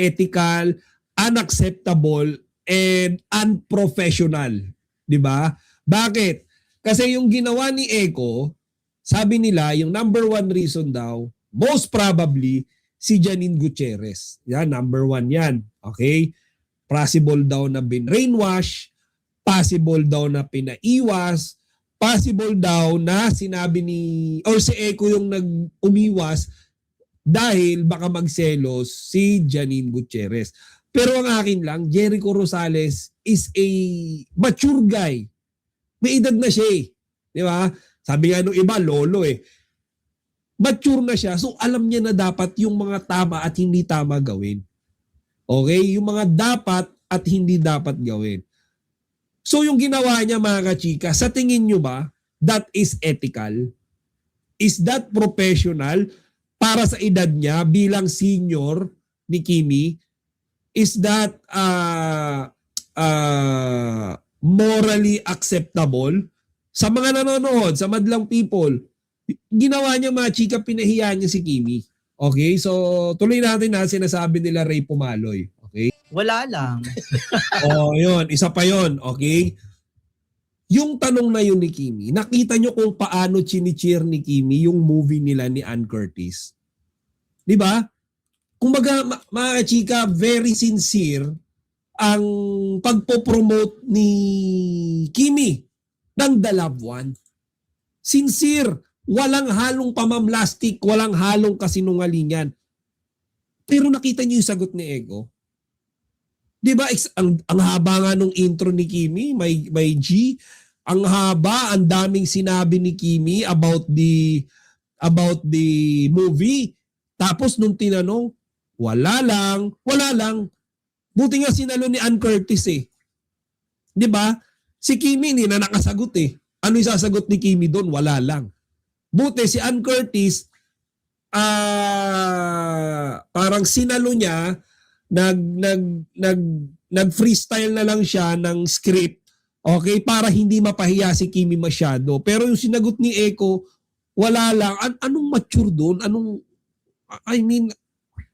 unethical, unacceptable, and unprofessional. Di ba? Bakit? Kasi yung ginawa ni Eco, sabi nila, yung number one reason daw, most probably, si Janine Gutierrez. Yan, number one yan. Okay? Possible daw na brainwash, possible daw na pinaiwas, possible daw na sinabi ni, or si Eco yung nag-umiwas dahil baka magselos si Janine Gutierrez. Pero ang akin lang, Jericho Rosales is a mature guy. May edad na siya eh. Di ba? Sabi nga nung iba, lolo eh. Mature na siya, so alam niya na dapat yung mga tama at hindi tama gawin. Okay? Yung mga dapat at hindi dapat gawin. So yung ginawa niya mga kachika, sa tingin nyo ba, that is ethical? Is that professional para sa edad niya bilang senior ni Kimi? Is that morally acceptable? Sa mga nanonood, sa madlang people, ginawa niya mga chika, pinahiya niya si Kimi. Okay? So, tuloy natin na sinasabi nila Ray Pumaloy. Okay? Wala lang. Yun. Isa pa yun. Okay? Yung tanong na yun ni Kimi, nakita nyo kung paano chinicheer ni Kimi yung movie nila ni Ann Curtis. Di ba? Kumbaga, mga chika, very sincere ang pagpopromote ni Kimi ng The Loved One. Sincere. Walang halong pamamlastik, walang halong kasinungalingan. Pero nakita niyo yung sagot ni Ego? Di ba? Ang haba nga nung intro ni Kimi, may G. Ang haba, ang daming sinabi ni Kimi about the movie. Tapos nung tinanong, wala lang. Buti nga sinalo ni Ann Curtis eh. Di ba? Si Kimi hindi na nakasagot eh. Ano yung sasagot ni Kimi doon? Wala lang. Buti si Ann Curtis, parang sinalo niya, nag-freestyle na lang siya ng script, okay, para hindi mapahiya si Kimi masyado. Pero yung sinagot ni Eco, wala lang. Anong mature doon?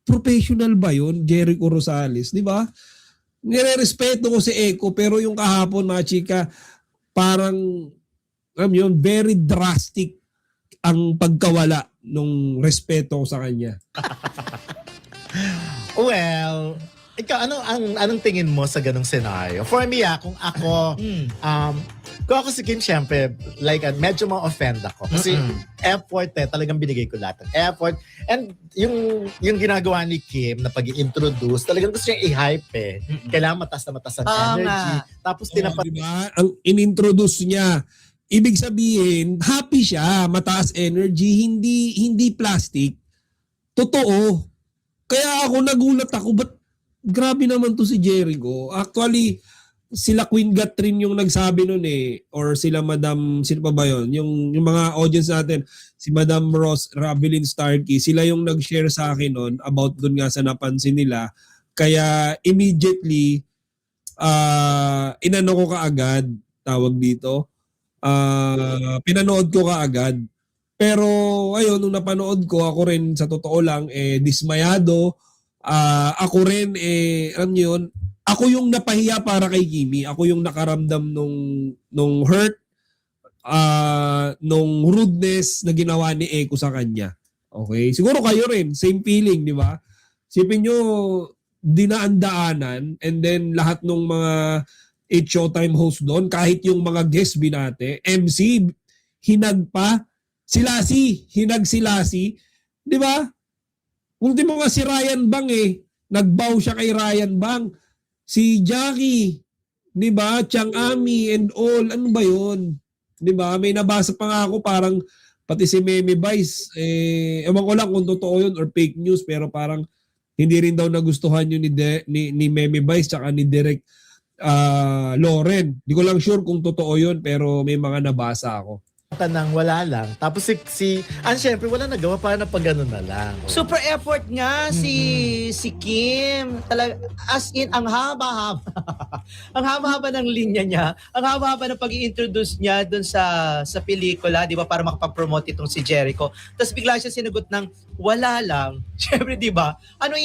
Professional ba yun, Jericho Rosales? Di ba? Nire-respeto ko si Eco, pero yung kahapon, mga chika, parang, very drastic ang pagkawala nung respeto ko sa kanya. Well, ikaw, anong tingin mo sa ganong scenario? For me, kung ako, kung ako si Kim, syempre, medyo ma-offend ako. Kasi effort talagang binigay ko lahat ng effort. And yung ginagawa ni Kim na pag-i-introduce, talagang gusto niyang i-hype eh. Kailangan mataas na mataas ang energy. Tapos tinapat... Diba? Ang in-introduce niya, ibig sabihin, happy siya, mataas energy, hindi plastic. Totoo. Kaya ako nagulat ako, ba't grabe naman to si Jericho. Actually, sila Queen Catherine yung nagsabi nun eh, or sila Madam, sino pa ba yun? Yung mga audience natin, si Madam Ravelyn Starkey, sila yung nag-share sa akin nun about dun nga sa napansin nila. Kaya immediately, inano ko kaagad, tawag dito, pinanood ko kaagad. Pero ayun, nung napanood ko, ako rin sa totoo lang, dismayado. Ako rin, alam niyo yun, ako yung napahiya para kay Kimi. Ako yung nakaramdam nung hurt, nung rudeness na ginawa ni Eco sa kanya. Okay? Siguro kayo rin, same feeling, di ba? Sipin nyo, dinaan-daanan, and then lahat ng mga Showtime host doon, kahit yung mga guest binate, MC, hinag pa, hinag si Lassie, di ba? Ultimo nga si Ryan Bang nagbow siya kay Ryan Bang. Si Jackie, di ba? Chang Ami and all, ano ba yun? Di ba? May nabasa pa nga ako parang pati si Meme Vice, ewan ko lang kung totoo yun or fake news, pero parang hindi rin daw nagustuhan yun ni Meme Vice tsaka ni Direk Loren. Di ko lang sure kung totoo yun, pero may mga nabasa ako. tanang wala lang. Tapos syempre wala nagawa para na pag ganun na lang. Super effort nga si Kim. Talaga, as in, ang haba-haba. ang haba-haba ng linya niya. Ang haba-haba ng pag-i-introduce niya dun sa pelikula, di ba, para makapag-promote itong si Jericho. Tapos bigla siya sinagot ng wala lang. Syempre, di ba? Anong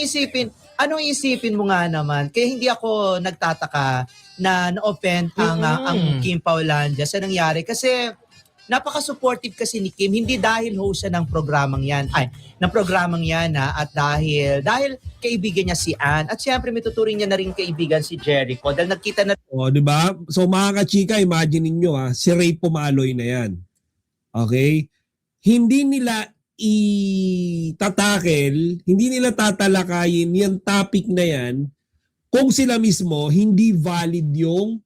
isipin mo nga naman? Kaya hindi ako nagtataka na na-offend ang Kim Paulandia sa nangyari. Kasi napaka-supportive kasi ni Kim, hindi dahil host siya ng programang yan, at dahil kaibigan niya si Ann, at syempre may tuturing niya na rin kaibigan si Jericho, dahil nagkita na O, di ba? So mga kachika, imagine niyo si Ray Pumaloy na yan. Okay? Hindi nila hindi nila tatalakayin yung topic na yan kung sila mismo hindi valid yung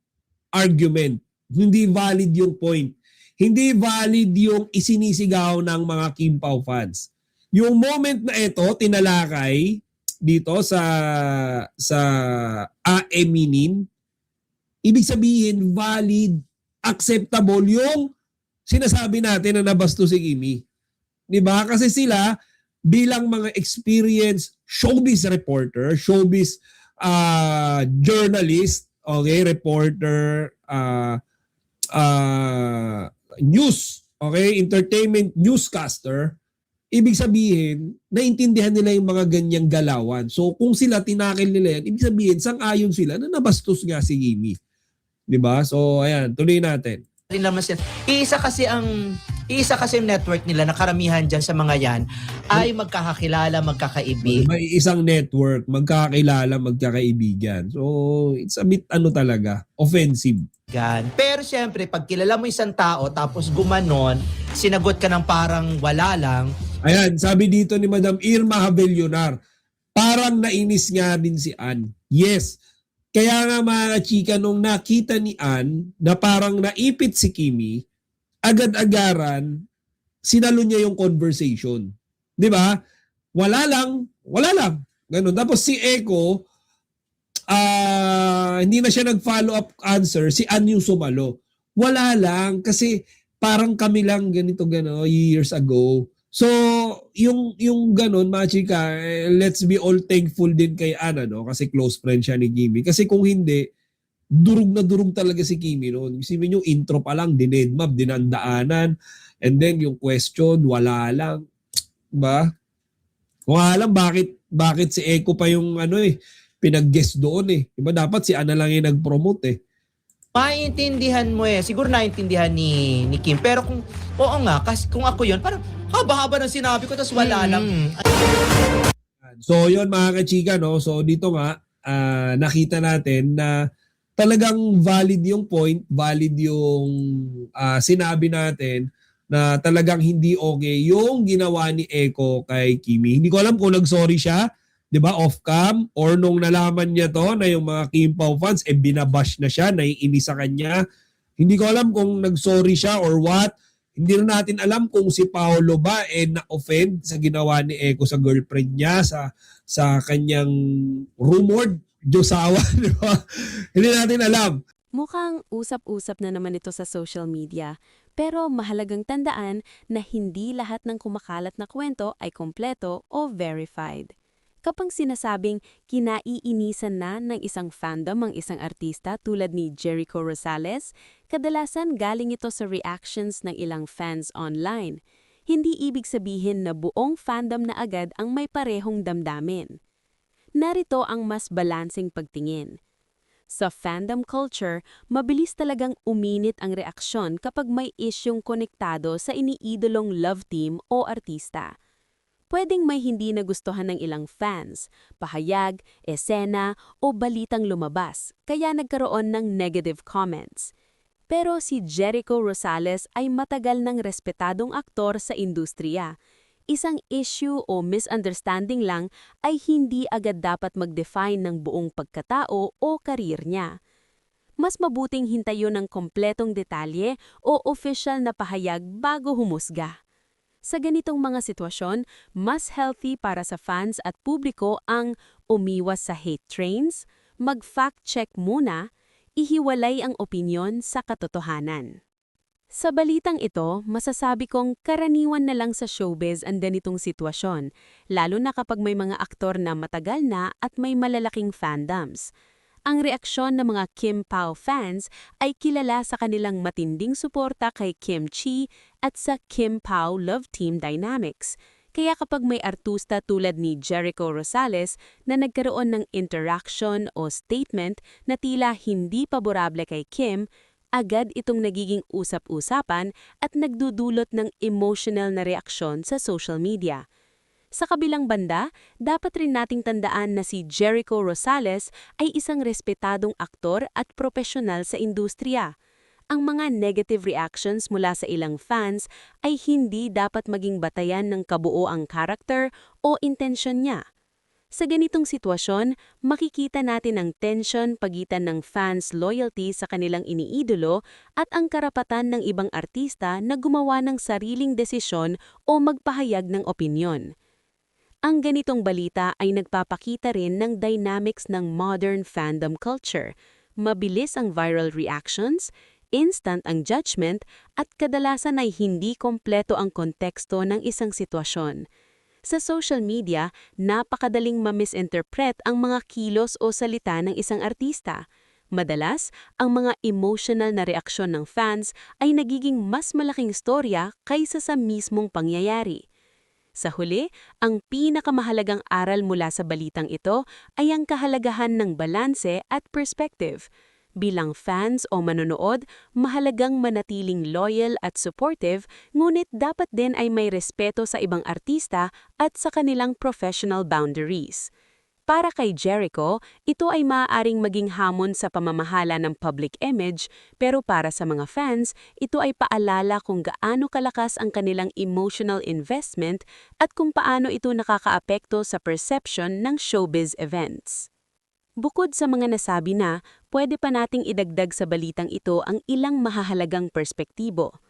argument, hindi valid yung point. Hindi valid yung isinisigaw ng mga Kim Pao fans. Yung moment na ito, tinalakay dito sa aeminin, ibig sabihin valid, acceptable yung sinasabi natin na nabastos si Kimi. Diba? Kasi sila bilang mga experienced showbiz reporter, showbiz journalist, okay, reporter, news, okay, entertainment newscaster, ibig sabihin, naintindihan nila yung mga ganyang galawan. So kung sila tinakil nila yan, ibig sabihin, sang-ayon sila na nabastos nga si Kimi. Diba? So ayan, tuloy natin. rin naman sila. Iisa kasi yung network nila na karamihan dyan sa mga yan ay magkakakilala, magkakaibig. May isang network, magkakilala, magkakaibigan. So, it's a bit talaga, offensive. Pero syempre, pag kilala mo isang tao tapos gumanon, sinagot ka ng parang wala lang. Ayan, sabi dito ni Madam Irma Havelionar, parang nainis nga din si Ann. Yes. Kaya nga mga chika, nung nakita ni Ann na parang naipit si Kimi, agad-agaran, sinalo niya yung conversation. Di ba? Wala lang. Ganun. Tapos si Echo, hindi na siya nag-follow up answer, si Ann yung sumalo. Wala lang, kasi parang kami lang ganito years ago. So, yung ganun, mga chika, let's be all thankful din kay Ann, kasi close friend siya ni Kimi. Kasi kung hindi, durug na durug talaga si Kimi noon. Isipin yung intro pa lang, dinedmap, dinandaanan, and then yung question, wala lang. Diba? Kung alam, bakit si Echo pa yung pinag-guest doon Diba dapat si Ann na lang yung nag-promote Maintindihan mo siguro naintindihan ni Kim. Pero kung, oo nga, kasi kung ako yun, parang haba-haba ng sinabi ko, tapos wala lang. So yun mga kachika, so dito nga, nakita natin na talagang valid yung point, valid yung sinabi natin na talagang hindi okay yung ginawa ni Echo kay Kimi. Hindi ko alam kung nag-sorry siya, 'di ba, off-cam, or nung nalaman niya to na yung mga Kim Pao fans binabash na siya, naiinis sa kanya. Hindi ko alam kung nag-sorry siya or what. Hindi na natin alam kung si Paolo ba na-offend sa ginawa ni Echo sa girlfriend niya, sa kanyang rumored Josawa, di ba? Hindi natin alam. Mukhang usap-usap na naman ito sa social media, pero mahalagang tandaan na hindi lahat ng kumakalat na kwento ay kompleto o verified. Kapag sinasabing kinaiinisan na ng isang fandom ang isang artista tulad ni Jericho Rosales, kadalasan galing ito sa reactions ng ilang fans online. Hindi ibig sabihin na buong fandom na agad ang may parehong damdamin. Narito ang mas balansing pagtingin. Sa fandom culture, mabilis talagang uminit ang reaksyon kapag may isyung konektado sa iniidolong love team o artista. Pwedeng may hindi nagustuhan ng ilang fans, pahayag, esena o balitang lumabas, kaya nagkaroon ng negative comments. Pero si Jericho Rosales ay matagal ng respetadong aktor sa industriya. Isang issue o misunderstanding lang ay hindi agad dapat mag-define ng buong pagkatao o karir niya. Mas mabuting hintayon ng kompletong detalye o official na pahayag bago humusga. Sa ganitong mga sitwasyon, mas healthy para sa fans at publiko ang umiwas sa hate trains, mag-fact check muna, ihiwalay ang opinyon sa katotohanan. Sa balitang ito, masasabi kong karaniwan na lang sa showbiz ang ganitong sitwasyon, lalo na kapag may mga aktor na matagal na at may malalaking fandoms. Ang reaksyon ng mga Kim Pao fans ay kilala sa kanilang matinding suporta kay Kim Chi at sa Kim Pao love team dynamics. Kaya kapag may artista tulad ni Jericho Rosales na nagkaroon ng interaction o statement na tila hindi paborable kay Kim, agad itong nagiging usap-usapan at nagdudulot ng emotional na reaksyon sa social media. Sa kabilang banda, dapat rin nating tandaan na si Jericho Rosales ay isang respetadong aktor at propesyonal sa industriya. Ang mga negative reactions mula sa ilang fans ay hindi dapat maging batayan ng kabuoang karakter o intensyon niya. Sa ganitong sitwasyon, makikita natin ang tension pagitan ng fans' loyalty sa kanilang iniidolo at ang karapatan ng ibang artista na gumawa ng sariling desisyon o magpahayag ng opinyon. Ang ganitong balita ay nagpapakita rin ng dynamics ng modern fandom culture. Mabilis ang viral reactions, instant ang judgment, at kadalasan ay hindi kompleto ang konteksto ng isang sitwasyon. Sa social media, napakadaling ma-misinterpret ang mga kilos o salita ng isang artista. Madalas, ang mga emotional na reaksyon ng fans ay nagiging mas malaking storya kaysa sa mismong pangyayari. Sa huli, ang pinakamahalagang aral mula sa balitang ito ay ang kahalagahan ng balanse at perspective. Bilang fans o manonood, mahalagang manatiling loyal at supportive, ngunit dapat din ay may respeto sa ibang artista at sa kanilang professional boundaries. Para kay Jericho, ito ay maaaring maging hamon sa pamamahala ng public image, pero para sa mga fans, ito ay paalala kung gaano kalakas ang kanilang emotional investment at kung paano ito nakakaapekto sa perception ng showbiz events. Bukod sa mga nasabi na, pwede pa nating idagdag sa balitang ito ang ilang mahahalagang perspektibo.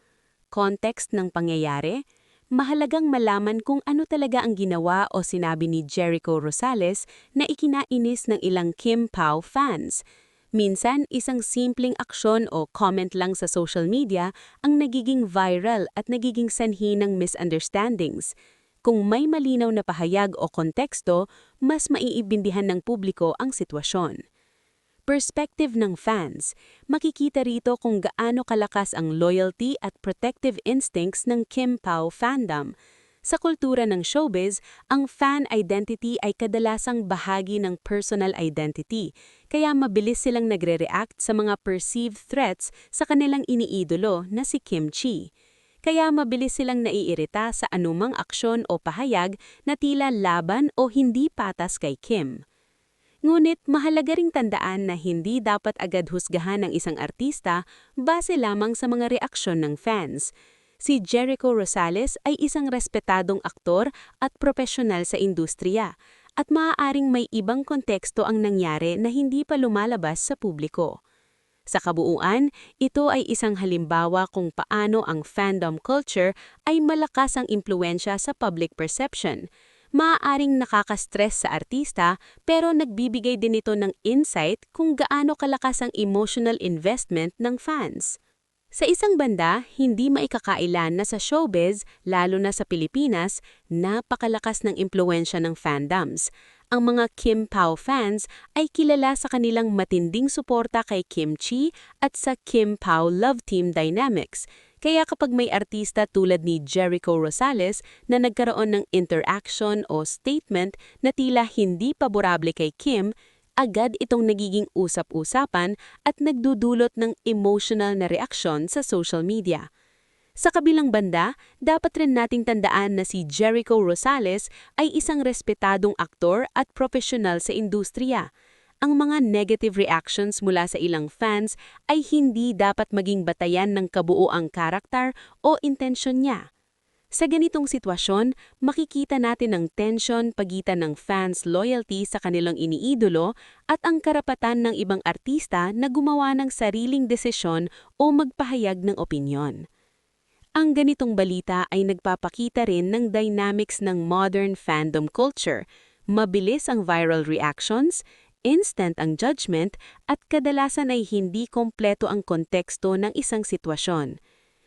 Context ng pangyayari, mahalagang malaman kung ano talaga ang ginawa o sinabi ni Jericho Rosales na ikinainis ng ilang Kim Pao fans. Minsan, isang simpleng aksyon o comment lang sa social media ang nagiging viral at nagiging sanhi ng misunderstandings. Kung may malinaw na pahayag o konteksto, mas maiibindihan ng publiko ang sitwasyon. Perspective ng fans, makikita rito kung gaano kalakas ang loyalty at protective instincts ng Kim Pao fandom. Sa kultura ng showbiz, ang fan identity ay kadalasang bahagi ng personal identity, kaya mabilis silang nagre-react sa mga perceived threats sa kanilang iniidolo na si Kim Chi. Kaya mabilis silang naiirita sa anumang aksyon o pahayag na tila laban o hindi patas kay Kim. Ngunit mahalaga ring tandaan na hindi dapat agad husgahan ng isang artista base lamang sa mga reaksyon ng fans. Si Jericho Rosales ay isang respetadong aktor at propesyonal sa industriya, at maaaring may ibang konteksto ang nangyari na hindi pa lumalabas sa publiko. Sa kabuuan, ito ay isang halimbawa kung paano ang fandom culture ay malakas ang impluwensya sa public perception. Maaaring nakaka-stress sa artista, pero nagbibigay din ito ng insight kung gaano kalakas ang emotional investment ng fans. Sa isang banda, hindi maikakailan na sa showbiz, lalo na sa Pilipinas, napakalakas ng impluwensya ng fandoms. Ang mga Kim Pao fans ay kilala sa kanilang matinding suporta kay Kim Chi at sa Kim Pao love team dynamics. Kaya kapag may artista tulad ni Jericho Rosales na nagkaroon ng interaction o statement na tila hindi paborable kay Kim, agad itong nagiging usap-usapan at nagdudulot ng emotional na reaksyon sa social media. Sa kabilang banda, dapat rin nating tandaan na si Jericho Rosales ay isang respetadong aktor at propesyonal sa industriya. Ang mga negative reactions mula sa ilang fans ay hindi dapat maging batayan ng kabuoang karakter o intensyon niya. Sa ganitong sitwasyon, makikita natin ang tension pagitan ng fans' loyalty sa kanilang iniidolo at ang karapatan ng ibang artista na gumawa ng sariling desisyon o magpahayag ng opinyon. Ang ganitong balita ay nagpapakita rin ng dynamics ng modern fandom culture. Mabilis ang viral reactions, instant ang judgment, at kadalasan ay hindi kompleto ang konteksto ng isang sitwasyon.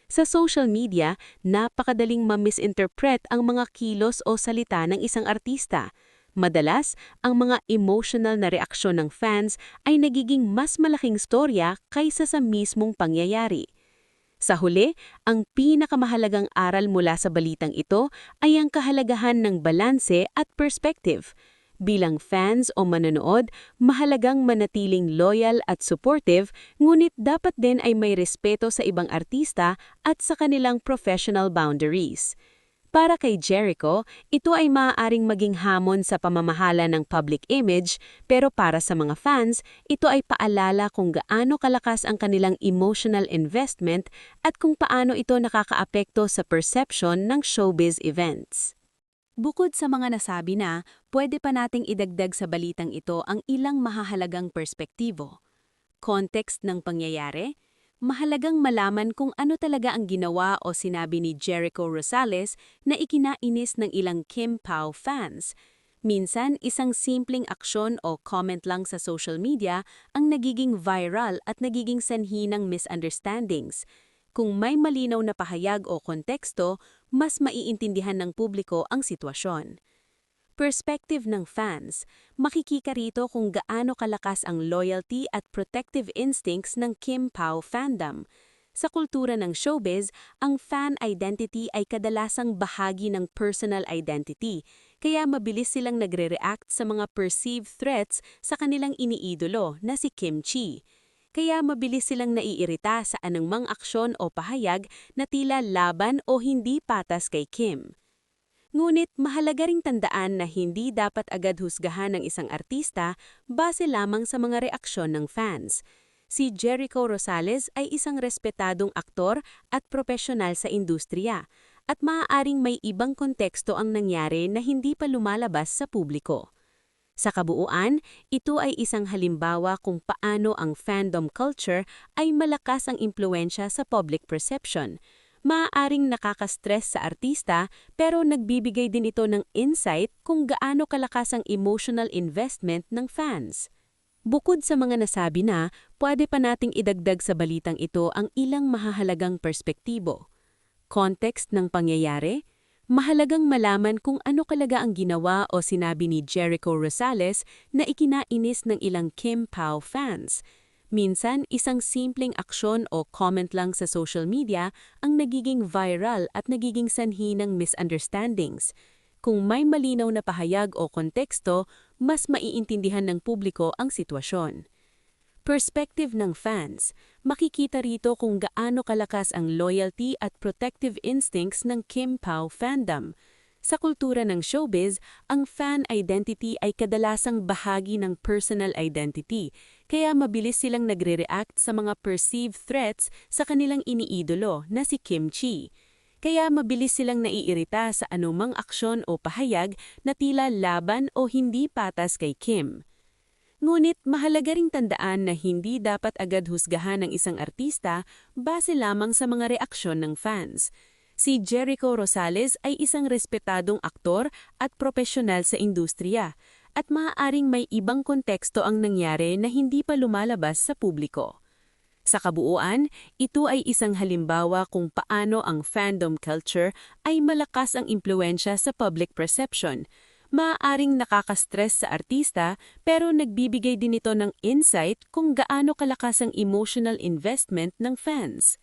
Sa social media, napakadaling ma-misinterpret ang mga kilos o salita ng isang artista. Madalas, ang mga emotional na reaksyon ng fans ay nagiging mas malaking storya kaysa sa mismong pangyayari. Sa huli, ang pinakamahalagang aral mula sa balitang ito ay ang kahalagahan ng balanse at perspective. Bilang fans o manonood, mahalagang manatiling loyal at supportive, ngunit dapat din ay may respeto sa ibang artista at sa kanilang professional boundaries. Para kay Jericho, ito ay maaaring maging hamon sa pamamahala ng public image, pero para sa mga fans, ito ay paalala kung gaano kalakas ang kanilang emotional investment at kung paano ito nakakaapekto sa perception ng showbiz events. Bukod sa mga nasabi na, pwede pa nating idagdag sa balitang ito ang ilang mahahalagang perspektibo. Context ng pangyayari, mahalagang malaman kung ano talaga ang ginawa o sinabi ni Jericho Rosales na ikinainis ng ilang Kim Pao fans. Minsan, isang simpleng aksyon o comment lang sa social media ang nagiging viral at nagiging sanhi ng misunderstandings. Kung may malinaw na pahayag o konteksto, mas maiintindihan ng publiko ang sitwasyon. Perspective ng fans, makikita rito kung gaano kalakas ang loyalty at protective instincts ng Kim Pao fandom. Sa kultura ng showbiz, ang fan identity ay kadalasang bahagi ng personal identity, kaya mabilis silang nagre-react sa mga perceived threats sa kanilang iniidolo na si Kim Chi. Kaya mabilis silang naiirita sa anumang aksyon o pahayag na tila laban o hindi patas kay Kim. Ngunit mahalaga ring tandaan na hindi dapat agad husgahan ng isang artista base lamang sa mga reaksyon ng fans. Si Jericho Rosales ay isang respetadong aktor at profesional sa industriya, at maaaring may ibang konteksto ang nangyari na hindi pa lumalabas sa publiko. Sa kabuuan, ito ay isang halimbawa kung paano ang fandom culture ay malakas ang impluensya sa public perception. Maaaring nakaka-stress sa artista, pero nagbibigay din ito ng insight kung gaano kalakas ang emotional investment ng fans. Bukod sa mga nasabi na, pwede pa nating idagdag sa balitang ito ang ilang mahahalagang perspektibo. Context ng pangyayari, mahalagang malaman kung ano kalaga ang ginawa o sinabi ni Jericho Rosales na ikinainis ng ilang Kim Pao fans. Minsan, isang simpleng aksyon o comment lang sa social media ang nagiging viral at nagiging sanhi ng misunderstandings. Kung may malinaw na pahayag o konteksto, mas maiintindihan ng publiko ang sitwasyon. Perspective ng fans, makikita rito kung gaano kalakas ang loyalty at protective instincts ng Kim Pao fandom. Sa kultura ng showbiz, ang fan identity ay kadalasang bahagi ng personal identity, kaya mabilis silang nagre-react sa mga perceived threats sa kanilang iniidolo na si Kim Chi. Kaya mabilis silang naiirita sa anumang aksyon o pahayag na tila laban o hindi patas kay Kim. Ngunit mahalaga ring tandaan na hindi dapat agad husgahan ng isang artista base lamang sa mga reaksyon ng fans. Si Jericho Rosales ay isang respetadong aktor at profesional sa industriya, at maaaring may ibang konteksto ang nangyari na hindi pa lumalabas sa publiko. Sa kabuuan, ito ay isang halimbawa kung paano ang fandom culture ay malakas ang impluensya sa public perception. Maaaring nakaka-stress sa artista, pero nagbibigay din ito ng insight kung gaano kalakas ang emotional investment ng fans.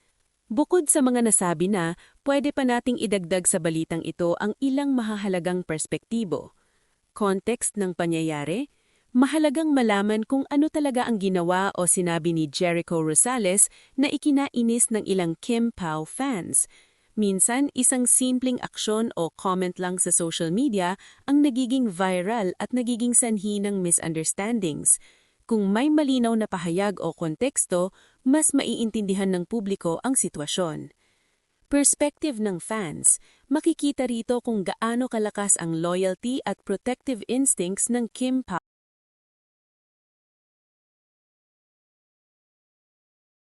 Bukod sa mga nasabi na, pwede pa nating idagdag sa balitang ito ang ilang mahahalagang perspektibo. Context ng pangyayari, mahalagang malaman kung ano talaga ang ginawa o sinabi ni Jericho Rosales na ikinainis ng ilang Kim Pao fans. Minsan, isang simpleng aksyon o comment lang sa social media ang nagiging viral at nagiging sanhi ng misunderstandings. Kung may malinaw na pahayag o konteksto, mas maiintindihan ng publiko ang sitwasyon. Perspective ng fans, makikita rito kung gaano kalakas ang loyalty at protective instincts ng Kim Pao